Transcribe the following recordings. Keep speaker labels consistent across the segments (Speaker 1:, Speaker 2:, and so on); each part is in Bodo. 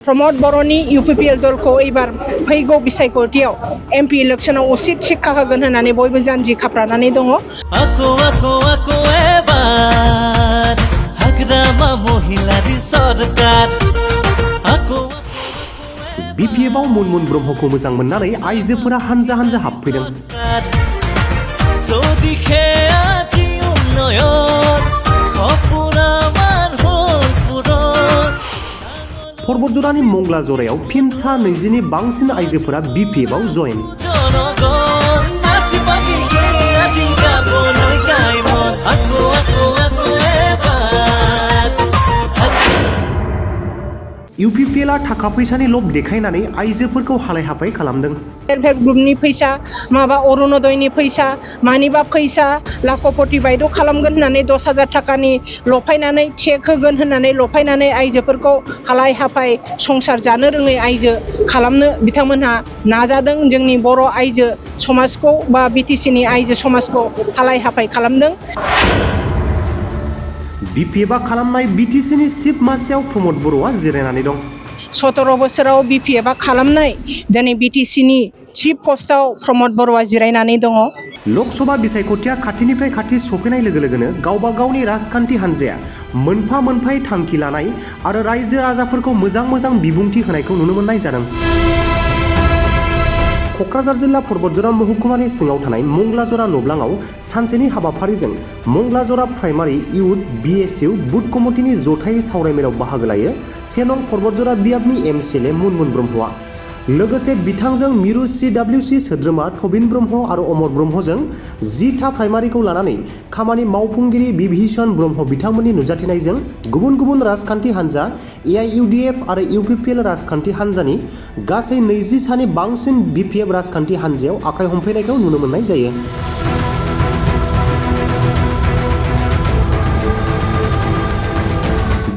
Speaker 1: प्रमोद बर'नि UPPL दलखौ एबार फैगौ बिसायख'थियाव MP इलेक्शनाव उचित शिक्षा होगोन होननानै बयबो जानजि खाफ्रानानै दङ।
Speaker 2: BPFआव मुनमुन ब्रह्मखौ मोजां मोननानै आइजोफोरा हानजा हानजा हाबफैदों। पर्बतजरानि मंगला जरायाव फिमसा 20 नि बांसिन आइजोफोरा BPFआव जयेन। UPPLआ थाखा फैसानि लब देखायनानै आइजोफोरखौ हालाय हाफाय खालामदों।
Speaker 1: सेल्फ हेल्प ग्रुपनि फैसा माबा अरुणोदयनि फैसा मानिबा फैसा लाखपति बायद' खालामगोन होननानै 10,000 थाखानि लफायनानै चेक होगोन होननानै लफायनानै आइजोफोरखौ हालाय हाफाय संसार जानो रोङै आइजो खालामनो बिथांमोनहा नाजादों। जोंनि बर' आइजो समाजखौ बा BTCनि आइजो समाजखौ हालाय हाफाय खालामदों।
Speaker 2: BPFआ खालामनाय BTCनि चिफ मासियाव प्रमोद बर'आ जिरायनानै दं।
Speaker 1: 17 बोसोराव BPFआ खालामनाय दिनै BTCनि चिफ पस्टआव प्रमोद बर'आ जिरायनानै दङ।
Speaker 2: लकसभा बिसायख'थिया खाथिनिफ्राय खाथि सफैनाय लोगो लोगोनो गावबा गावनि राजखान्थि हान्जाया मोनफा मोनफायै थांखि लानाय आरो रायजो राजाफोरखौ मोजां बिबुंथि होनायखौ नुनो मोननाय जादों। क'क्राझार जिल्ला पर्बतजरा महकुमानि सिङाव थानाय मंगलाजरा नब्लाङाव सानसेनि हाबाफारिजों मंगलाजरा प्राइमारि इउथ BSU बुथ कमिटिनि जथायै सावरायमेलाव बाहागो लायो 1 नं पर्बतजरा बियाबनि MCLA मुनमुन ब्रह्मआ। लोगोसे बिथांजों मिरु CWC सोद्रोमा थबिन ब्रह्म आरो अमर ब्रह्मजों 10 था प्राइमारिखौ लानानै खामानि मावफुंगिरि बिभीषण ब्रह्म बिथांमोननि नुजाथिनायजों गुबुन गुबुन राजखान्थि हान्जा AIUDF आरो UPPL राजखान्थि हान्जानि गासै 20 सानि बांसिन BPF राजखान्थि हान्जायाव आखाइ हमफैनायखौ नुनो मोननाय जायो।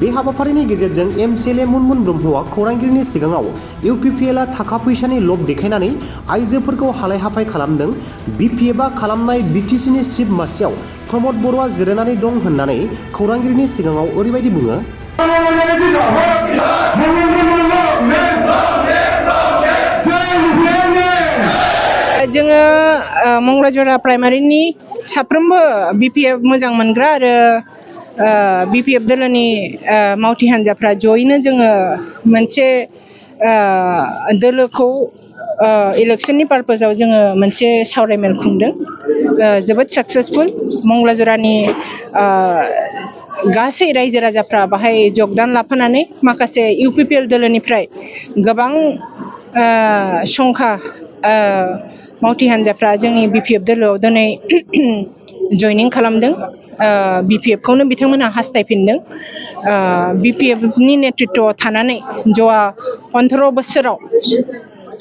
Speaker 2: बे हाबाफारिनि गेजेरजों MCLA मुनमुन ब्रह्मआ खौरांगिरिनि सिगाङाव UPPLआ थाखा फैसानि लब देखायनानै आइजोफोरखौ हालाय हाफाय खालामदों। BPFआ खालामनाय BTCनि चिफ मासियाव प्रमोद बर'आ जिरायनानै दं होननानै खौरांगिरिनि सिगाङाव ओरैबायदि बुङो।
Speaker 1: जोङो मंगलाजरा प्राइमारिनि साफ्रोमबो BPF मोजां मोनग्रा आरो BPF दोलोनि मावथि हान्जाफ्रा जयैनो जोङो मोनसे दोलोखौ इलेक्शननि पारपसाव जोङो मोनसे सावरायमेल खुंदों। जोबोद साक्सेसफुल मंगलाजरानि गासै रायजो राजाफ्रा बाहाय जगदान लाफानानै माखासे UPPL दोलोनिफ्राय गोबां संखा मावथि हान्जाफ्रा जोंनि BPF दोलोआव दिनै जयनिं खालामदों। BPFखौनो बिथांमोनहा हास्थायफिनदों। BPFनि नेतृत्वआव थानानै जवा 15 बोसोराव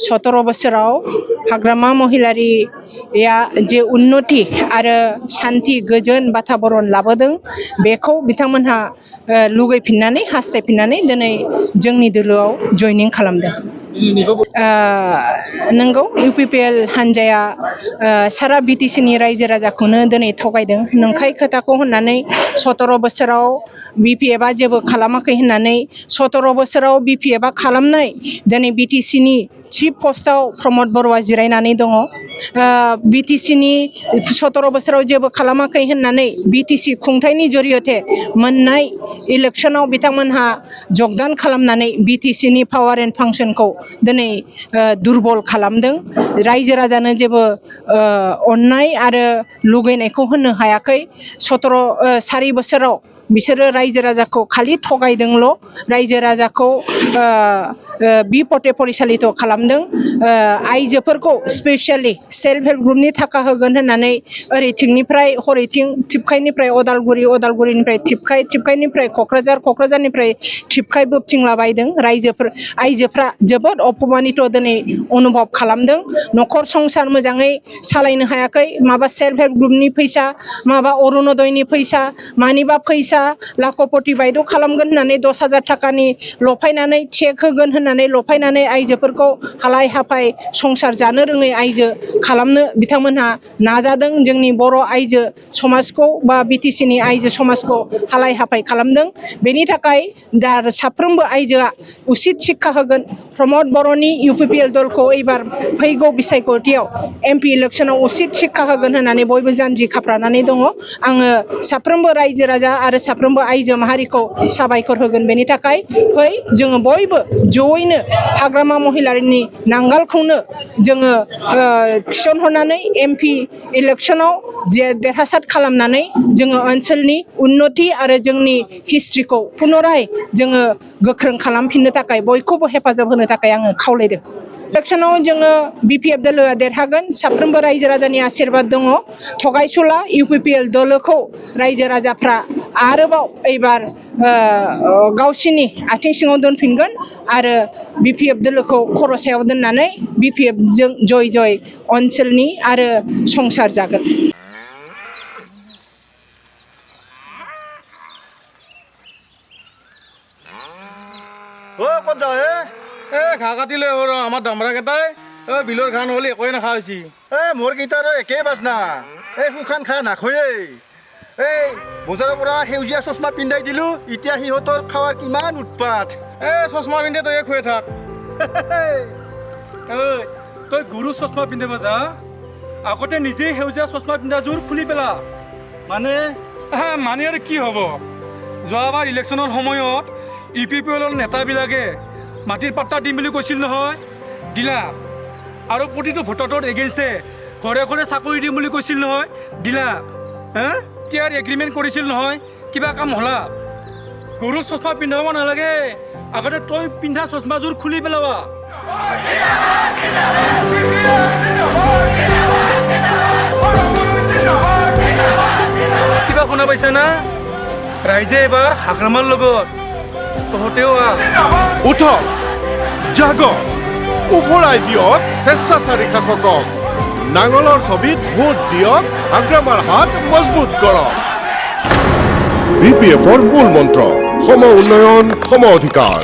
Speaker 1: 17 बोसोराव हाग्रामा महिलारिया जे उन्नति आरो शान्ति गोजोन बाताबरन लाबोदों बेखौ बिथांमोनहा लुगैफिननानै हास्थायफिननानै दिनै जोंनि दोलोआव जयनिं खालामदों। नंगौ UPPL हान्जाया सारा BTCनि रायजो राजाखौनो दिनै थगायदों। नंखाय खोथाखौ होननानै 17 बोसोराव BPFआ जेबो खालामाखै होननानै 17 बोसोराव BPFआ खालामनाय दिनै BTCनि चिफ पस्टआव प्रमोद बर'आ जिरायनानै दङ। BTCनि 17 बोसोराव जेबो खालामाखै होननानै BTC खुंथायनि जरियते मोननाय इलेक्शनाव बिथांमोनहा जगदान खालामनानै BTCनि पावार एन्ड फांसनखौ दिनै दुरबल खालामदों। रायजो राजानो जेबो अननाय आरो लुगैनायखौ होनो हायाखै। 4 बोसोराव बिसोरो रायजो राजाखौ खालि थगायदोंल'। रायजो राजाखौ बिपथे परिसालित खालामदों। आइजोफोरखौ स्पेसियेलि सेल्फ हेल्प ग्रुपनि थाखा होगोन होननानै ओरैथिंनिफ्राय हरैथिं थिपखायनिफ्राय अदालगुरिनिफ्राय थिपखाय थिपखायनिफ्राय क'क्राझार क'क्राझारनिफ्राय थिपखाय बोबथिंलाबायदों। आइजोफ्रा जोबोद अपमानित दिनै अनुभब खालामदों। न'खर संसार मोजाङै सालायनो हायाखै। माबा सेल्फ हेल्प ग्रुपनि फैसा माबा अरुणोदयनि फैसा मानिबा फैसा लाखपति बायद' खालामगोन होननानै 10,000 थाखानि लफायनानै चेक होगोन होननानै होनानै लफायनानै आइजोफोरखौ हालाय हाफाय संसार जानो रोङै आइजो खालामनो बिथांमोनहा नाजादों जोंनि बर' आइजो समाजखौ बा बिटिसिनि आइजो समाजखौ हालाय हाफाय खालामदों बेनि थाखाय दा साफ्रोमबो आइजोआ उचित शिक्षा होगोन प्रमद बर'नि UPPL दलखौ एबार फैगौ बिसायख'थियाव MP इलेक्सनाव उचित शिक्षा होगोन होननानै बयबो जानजि खाफ्रानानै दङ आङो साफ्रोमबो रायजो राजा आरो साफ्रोमबो आइजो माहारिखौ साबायखर होगोन बेनि थाखाय फै जोङो बयबो जयैनो हाग्रामा महिलारिनि नांगालखौनो जोङो थिसनहरनानै MP इलेक्सनाव देरहासार खालामनानै जोङो ओनसोलनि उन्नति आरो जोंनि हिस्ट्रिखौ पुनराय जोङो गोख्रों खालामफिननो थाखाय बयखौबो हेफाजाब होनो थाखाय आङो खावलायदों इलेक्सनाव जोङो BPF दोलोआ देरहागोन साफ्रोमबो रायजो राजानि आशीर्बाद दङ थगायसुला UPPL दोलोखौ रायजो राजाफ्रा आरोबाव एबार गावसिनि आथिं सिङाव दोनफिनगोन आरो BPF दोलोखौ खर'सायाव दोननानै BPF जों जय जय ओनसोलनि आरो संसार जागोन
Speaker 3: ক'ত যাওঁ ঘাঁহ কাটিলে আমাৰ দামৰা কেইটাই বিলৰ ঘাঁহ নহ'লে একোৱে নাখা হৈছি মোৰ কেইটাৰ একেই বাজনা শুকান খা নাখয়েই বজাৰৰ পৰা সেউজীয়া চশমা পিন্ধাই দিলোঁ এতিয়া সিহঁতৰ খাৱাৰ কিমান উৎপাত চশমা পিন্ধে তই খুৱাই থাক তই গুৰু চশমা পিন্ধিব যা আগতে নিজেই সেউজীয়া চশমা পিন্ধাযোৰ খুলি পেলা মানে আৰু কি হ'ব যোৱাবাৰ ইলেকশ্যনৰ সময়ত UPPL নেতাবিলাকে মাটিৰ পাট্টা দিম বুলি কৈছিল নহয় দিলা আৰু প্ৰতিটো ভোটৰ এগেইনষ্টে ঘৰে ঘৰে চাকৰি দিম বুলি কৈছিল নহয় দিলা টিয়াৰ এগ্ৰিমেণ্ট কৰিছিল নহয় কিবা কাম হ'লা গৰু চশমা পিন্ধাব নালাগে আগতে তই পিন্ধা চশমাযোৰ খুলি পেলাবা কিবা শুনা পাইছা না ৰাইজে এবাৰ হাগ্ৰামাৰ লগত
Speaker 4: উঠক জাগক উফৰাই দিয়ক স্বেচ্ছাচাৰী শাসকক নাঙলৰ ছবিত ভোট দিয়ক হাগ্ৰামাৰ হাত মজবুত কৰক BPFৰ মূল মন্ত্ৰ সম উন্নয়ন সম অধিকাৰ